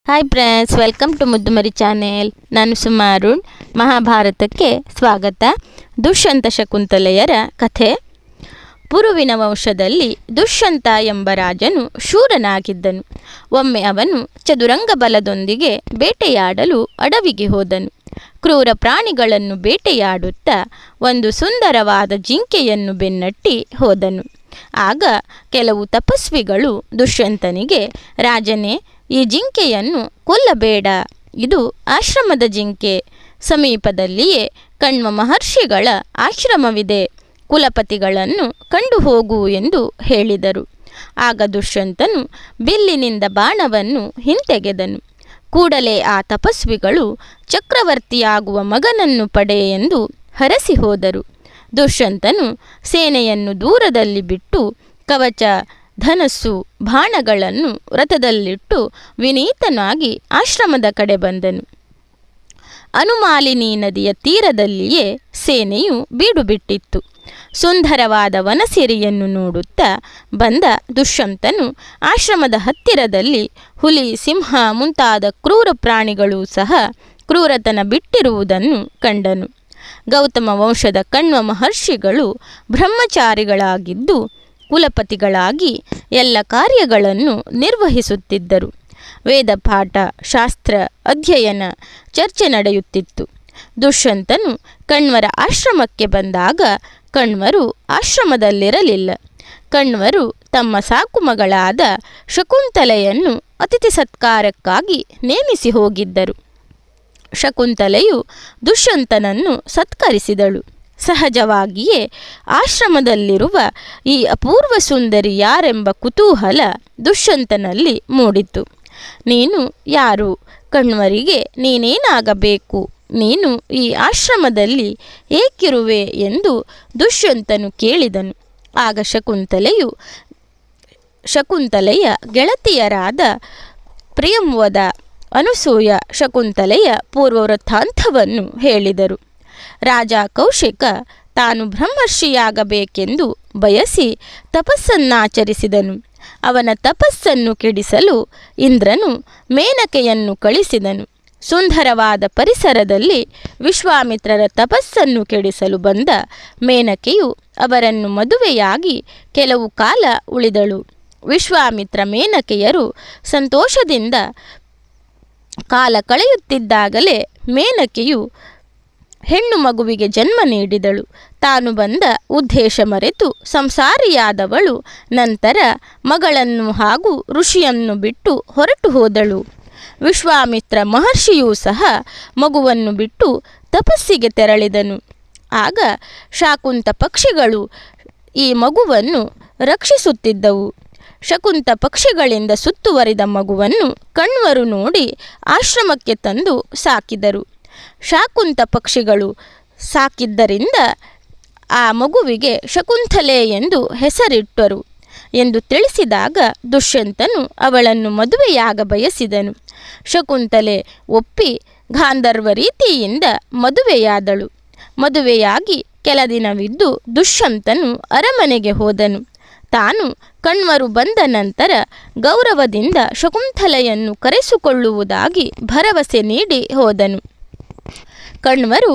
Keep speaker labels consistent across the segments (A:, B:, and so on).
A: Hi friends, welcome to Muddumari channel. ನಾನು ಸುಮಾರುಣ್. ಮಹಾಭಾರತಕ್ಕೆ ಸ್ವಾಗತ. ದುಷ್ಯಂತ ಶಕುಂತಲೆಯರ ಕಥೆ. ಪುರುವಿನ ವಂಶದಲ್ಲಿ ದುಷ್ಯಂತ ಎಂಬ ರಾಜನು ಶೂರನಾಗಿದ್ದನು. ಒಮ್ಮೆ ಅವನು ಚದುರಂಗ ಬಲದೊಂದಿಗೆ ಬೇಟೆಯಾಡಲು ಅಡವಿಗೆ ಹೋದನು. ಕ್ರೂರ ಪ್ರಾಣಿಗಳನ್ನು ಬೇಟೆಯಾಡುತ್ತಾ ಒಂದು ಸುಂದರವಾದ ಜಿಂಕೆಯನ್ನು ಬೆನ್ನಟ್ಟಿ ಹೋದನು. ಆಗ ಕೆಲವು ತಪಸ್ವಿಗಳು ದುಷ್ಯಂತನಿಗೆ, ರಾಜನೇ, ಈ ಜಿಂಕೆಯನ್ನು ಕೊಲ್ಲಬೇಡ, ಇದು ಆಶ್ರಮದ ಜಿಂಕೆ. ಸಮೀಪದಲ್ಲಿಯೇ ಕಣ್ವ ಮಹರ್ಷಿಗಳ ಆಶ್ರಮವಿದೆ, ಕುಲಪತಿಗಳನ್ನು ಕಂಡು ಹೋಗು ಎಂದು ಹೇಳಿದರು. ಆಗ ದುಷ್ಯಂತನು ಬಿಲ್ಲಿನಿಂದ ಬಾಣವನ್ನು ಹಿಂತೆಗೆದನು. ಕೂಡಲೇ ಆ ತಪಸ್ವಿಗಳು ಚಕ್ರವರ್ತಿಯಾಗುವ ಮಗನನ್ನು ಪಡೆ ಎಂದು ಹರಸಿ ಹೋದರು. ದುಷ್ಯಂತನು ಸೇನೆಯನ್ನು ದೂರದಲ್ಲಿ ಬಿಟ್ಟು ಕವಚ, ಧನಸ್ಸು, ಬಾಣಗಳನ್ನು ರಥದಲ್ಲಿಟ್ಟು ವಿನೀತನಾಗಿ ಆಶ್ರಮದ ಕಡೆ ಬಂದನು. ಅನುಮಾಲಿನಿ ನದಿಯ ತೀರದಲ್ಲಿಯೇ ಸೇನೆಯು ಬೀಡು ಬಿಟ್ಟಿತ್ತು. ಸುಂದರವಾದ ವನಸಿರಿಯನ್ನು ನೋಡುತ್ತಾ ಬಂದ ದುಷ್ಯಂತನು ಆಶ್ರಮದ ಹತ್ತಿರದಲ್ಲಿ ಹುಲಿ, ಸಿಂಹ ಮುಂತಾದ ಕ್ರೂರ ಪ್ರಾಣಿಗಳೂ ಸಹ ಕ್ರೂರತನ ಬಿಟ್ಟಿರುವುದನ್ನು ಕಂಡನು. ಗೌತಮ ವಂಶದ ಕಣ್ವ ಮಹರ್ಷಿಗಳು ಬ್ರಹ್ಮಚಾರಿಗಳಾಗಿದ್ದು ಕುಲಪತಿಗಳಾಗಿ ಎಲ್ಲ ಕಾರ್ಯಗಳನ್ನು ನಿರ್ವಹಿಸುತ್ತಿದ್ದರು. ವೇದಪಾಠ, ಶಾಸ್ತ್ರ ಅಧ್ಯಯನ, ಚರ್ಚೆ ನಡೆಯುತ್ತಿತ್ತು. ದುಷ್ಯಂತನು ಕಣ್ವರ ಆಶ್ರಮಕ್ಕೆ ಬಂದಾಗ ಕಣ್ವರು ಆಶ್ರಮದಲ್ಲಿರಲಿಲ್ಲ. ಕಣ್ವರು ತಮ್ಮ ಸಾಕುಮಗಳಾದ ಶಕುಂತಲೆಯನ್ನು ಅತಿಥಿ ಸತ್ಕಾರಕ್ಕಾಗಿ ನೇಮಿಸಿ ಹೋಗಿದ್ದರು. ಶಕುಂತಲೆಯು ದುಷ್ಯಂತನನ್ನು ಸತ್ಕರಿಸಿದಳು. ಸಹಜವಾಗಿಯೇ ಆಶ್ರಮದಲ್ಲಿರುವ ಈ ಅಪೂರ್ವ ಸುಂದರಿ ಯಾರೆಂಬ ಕುತೂಹಲ ದುಷ್ಯಂತನಲ್ಲಿ ಮೂಡಿತು. ನೀನು ಯಾರು? ಕಣ್ವರಿಗೆ ನೀನೇನಾಗಬೇಕು? ನೀನು ಈ ಆಶ್ರಮದಲ್ಲಿ ಏಕಿರುವೆ ಎಂದು ದುಷ್ಯಂತನು ಕೇಳಿದನು. ಆಗ ಶಕುಂತಲೆಯ ಗೆಳತಿಯರಾದ ಪ್ರಿಯಂವದ, ಅನುಸೂಯ ಶಕುಂತಲೆಯ ಪೂರ್ವವೃತ್ತಾಂತವನ್ನು ಹೇಳಿದರು. ರಾಜ ಕೌಶಿಕ ತಾನು ಬ್ರಹ್ಮರ್ಷಿಯಾಗಬೇಕೆಂದು ಬಯಸಿ ತಪಸ್ಸನ್ನಾಚರಿಸಿದನು. ಅವನ ತಪಸ್ಸನ್ನು ಕೆಡಿಸಲು ಇಂದ್ರನು ಮೇನಕೆಯನ್ನು ಕಳಿಸಿದನು. ಸುಂದರವಾದ ಪರಿಸರದಲ್ಲಿ ವಿಶ್ವಾಮಿತ್ರರ ತಪಸ್ಸನ್ನು ಕೆಡಿಸಲು ಬಂದ ಮೇನಕೆಯು ಅವರನ್ನು ಮದುವೆಯಾಗಿ ಕೆಲವು ಕಾಲ ಉಳಿದಳು. ವಿಶ್ವಾಮಿತ್ರ ಮೇನಕೆಯರು ಸಂತೋಷದಿಂದ ಕಾಲ ಕಳೆಯುತ್ತಿದ್ದಾಗಲೇ ಮೇನಕೆಯು ಹೆಣ್ಣು ಮಗುವಿಗೆ ಜನ್ಮ ನೀಡಿದಳು. ತಾನು ಬಂದ ಉದ್ದೇಶ ಮರೆತು ಸಂಸಾರಿಯಾದವಳು ನಂತರ ಮಗಳನ್ನು ಹಾಗೂ ಋಷಿಯನ್ನು ಬಿಟ್ಟು ಹೊರಟು ಹೋದಳು. ವಿಶ್ವಾಮಿತ್ರ ಮಹರ್ಷಿಯೂ ಸಹ ಮಗುವನ್ನು ಬಿಟ್ಟು ತಪಸ್ಸಿಗೆ ತೆರಳಿದನು. ಆಗ ಶಾಕುಂತ ಪಕ್ಷಿಗಳು ಈ ಮಗುವನ್ನು ರಕ್ಷಿಸುತ್ತಿದ್ದವು. ಶಕುಂತ ಪಕ್ಷಿಗಳಿಂದ ಸುತ್ತುವರಿದ ಮಗುವನ್ನು ಕಣ್ವರು ನೋಡಿ ಆಶ್ರಮಕ್ಕೆ ತಂದು ಸಾಕಿದರು. ಶಾಕುಂತ ಪಕ್ಷಿಗಳು ಸಾಕಿದ್ದರಿಂದ ಆ ಮಗುವಿಗೆ ಶಕುಂತಲೆ ಎಂದು ಹೆಸರಿಟ್ಟರು ಎಂದು ತಿಳಿಸಿದಾಗ ದುಷ್ಯಂತನು ಅವಳನ್ನು ಮದುವೆಯಾಗ ಬಯಸಿದನು. ಶಕುಂತಲೆ ಒಪ್ಪಿ ಗಾಂಧರ್ವ ರೀತಿಯಿಂದ ಮದುವೆಯಾದಳು. ಮದುವೆಯಾಗಿ ಕೆಲ ದಿನವಿದ್ದು ದುಷ್ಯಂತನು ಅರಮನೆಗೆ ಹೋದನು. ತಾನು ಕಣ್ವರು ಬಂದ ನಂತರ ಗೌರವದಿಂದ ಶಕುಂತಲೆಯನ್ನು ಕರೆಸಿಕೊಳ್ಳುವುದಾಗಿ ಭರವಸೆ ನೀಡಿ ಹೋದನು. ಕಣ್ವರು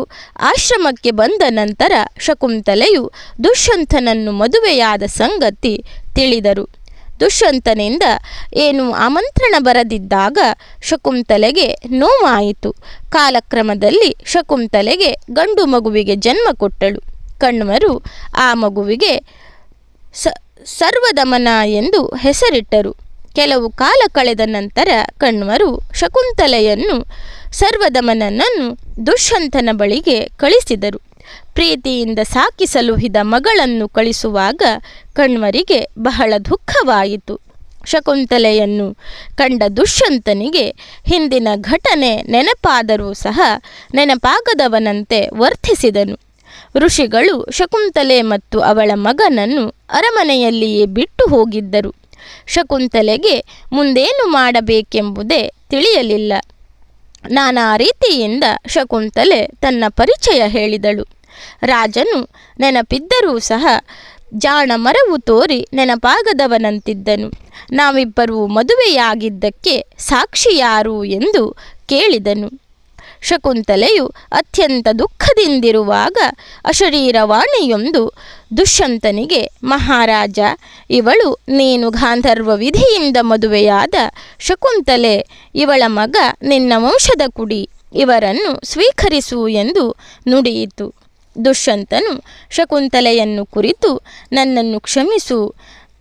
A: ಆಶ್ರಮಕ್ಕೆ ಬಂದ ನಂತರ ಶಕುಂತಲೆಯು ದುಷ್ಯಂತನನ್ನು ಮದುವೆಯಾದ ಸಂಗತಿ ತಿಳಿದರು. ದುಷ್ಯಂತನಿಂದ ಏನು ಆಮಂತ್ರಣ ಬರದಿದ್ದಾಗ ಶಕುಂತಲೆಗೆ ನೋವಾಯಿತು. ಕಾಲಕ್ರಮದಲ್ಲಿ ಶಕುಂತಲೆಗೆ ಗಂಡು ಮಗುವಿಗೆ ಜನ್ಮ ಕೊಟ್ಟಳು. ಕಣ್ವರು ಆ ಮಗುವಿಗೆ ಸರ್ವದಮನ ಎಂದು ಹೆಸರಿಟ್ಟರು. ಕೆಲವು ಕಾಲ ಕಳೆದ ನಂತರ ಕಣ್ವರು ಶಕುಂತಲೆಯನ್ನು ಸರ್ವದಮನನನ್ನು ದುಷ್ಯಂತನ ಬಳಿಗೆ ಕಳಿಸಿದರು. ಪ್ರೀತಿಯಿಂದ ಸಾಕಿ ಸಲುಹಿದ ಮಗಳನ್ನು ಕಳಿಸುವಾಗ ಕಣ್ವರಿಗೆ ಬಹಳ ದುಃಖವಾಯಿತು. ಶಕುಂತಲೆಯನ್ನು ಕಂಡ ದುಷ್ಯಂತನಿಗೆ ಹಿಂದಿನ ಘಟನೆ ನೆನಪಾದರೂ ಸಹ ನೆನಪಾಗದವನಂತೆ ವರ್ತಿಸಿದನು. ಋಷಿಗಳು ಶಕುಂತಲೆ ಮತ್ತು ಅವಳ ಮಗನನ್ನು ಅರಮನೆಯಲ್ಲಿಯೇ ಬಿಟ್ಟು ಹೋಗಿದ್ದರು. ಶಕುಂತಲೆಗೆ ಮುಂದೇನು ಮಾಡಬೇಕೆಂಬುದೇ ತಿಳಿಯಲಿಲ್ಲ. ನಾನಾ ರೀತಿಯಿಂದ ಶಕುಂತಲೆ ತನ್ನ ಪರಿಚಯ ಹೇಳಿದಳು. ರಾಜನು ನೆನಪಿದ್ದರೂ ಸಹ ಜಾಣ ಮರವು ತೋರಿ ನೆನಪಾಗದವನಂತಿದ್ದನು. ನಾವಿಬ್ಬರೂ ಮದುವೆಯಾಗಿದ್ದಕ್ಕೆ ಸಾಕ್ಷಿ ಯಾರು ಎಂದು ಕೇಳಿದನು. ಶಕುಂತಲೆಯು ಅತ್ಯಂತ ದುಃಖದಿಂದಿರುವಾಗ ಅಶರೀರವಾಣಿಯೊಂದು ದುಷ್ಯಂತನಿಗೆ, ಮಹಾರಾಜ, ಇವಳು ನೀನು ಗಾಂಧರ್ವ ವಿಧಿಯಿಂದ ಮದುವೆಯಾದ ಶಕುಂತಲೆ, ಇವಳ ಮಗ ನಿನ್ನ ವಂಶದ ಕುಡಿ, ಇವರನ್ನು ಸ್ವೀಕರಿಸು ಎಂದು ನುಡಿಯಿತು. ದುಷ್ಯಂತನು ಶಕುಂತಲೆಯನ್ನು ಕುರಿತು, ನನ್ನನ್ನು ಕ್ಷಮಿಸು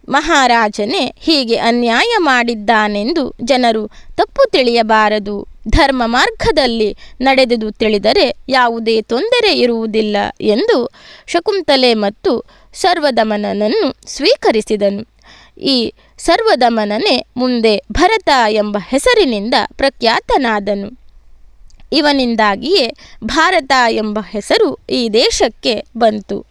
A: ಮಹಾರಾಜನೇ, ಹೀಗೆ ಅನ್ಯಾಯ ಮಾಡಿದ್ದಾನೆಂದು ಜನರು ತಪ್ಪು ತಿಳಿಯಬಾರದು. ಧರ್ಮ ಮಾರ್ಗದಲ್ಲಿ ನಡೆದುದು ತಿಳಿದರೆ ಯಾವುದೇ ತೊಂದರೆ ಇರುವುದಿಲ್ಲ ಎಂದು ಶಕುಂತಲೆ ಮತ್ತು ಸರ್ವದಮನನನ್ನು ಸ್ವೀಕರಿಸಿದನು. ಈ ಸರ್ವದಮನನೇ ಮುಂದೆ ಭರತ ಎಂಬ ಹೆಸರಿನಿಂದ ಪ್ರಖ್ಯಾತನಾದನು. ಇವನಿಂದಾಗಿಯೇ ಭಾರತ ಎಂಬ ಹೆಸರು ಈ ದೇಶಕ್ಕೆ ಬಂತು.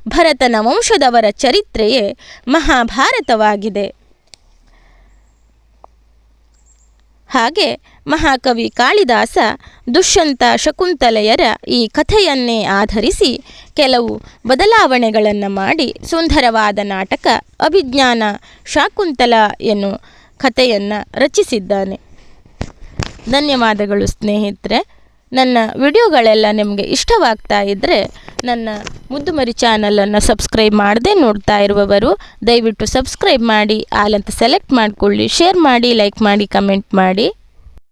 A: ಭರತನ ವಂಶದವರ ಚರಿತ್ರೆಯೇ ಮಹಾಭಾರತವಾಗಿದೆ. ಹಾಗೆ ಮಹಾಕವಿ ಕಾಳಿದಾಸ ದುಷ್ಯಂತ ಶಕುಂತಲೆಯರ ಈ ಕಥೆಯನ್ನೇ ಆಧರಿಸಿ ಕೆಲವು ಬದಲಾವಣೆಗಳನ್ನು ಮಾಡಿ ಸುಂದರವಾದ ನಾಟಕ ಅಭಿಜ್ಞಾನ ಶಾಕುಂತಲ ಎನ್ನುವ ಕಥೆಯನ್ನು ರಚಿಸಿದ್ದಾನೆ. ಧನ್ಯವಾದಗಳು ಸ್ನೇಹಿತರೆ. ನನ್ನ ವಿಡಿಯೋಗಳೆಲ್ಲ ನಿಮಗೆ ಇಷ್ಟವಾಗ್ತಾ ಇದ್ದರೆ ನನ್ನ ಮುದ್ದುಮರಿ ಚಾನಲನ್ನು ಸಬ್ಸ್ಕ್ರೈಬ್ ಮಾಡದೆ ನೋಡ್ತಾ ಇರುವವರು ದಯವಿಟ್ಟು ಸಬ್ಸ್ಕ್ರೈಬ್ ಮಾಡಿ, ಆಲ್ ಅಂತ ಸೆಲೆಕ್ಟ್ ಮಾಡಿಕೊಳ್ಳಿ, ಶೇರ್ ಮಾಡಿ, ಲೈಕ್ ಮಾಡಿ, ಕಮೆಂಟ್ ಮಾಡಿ.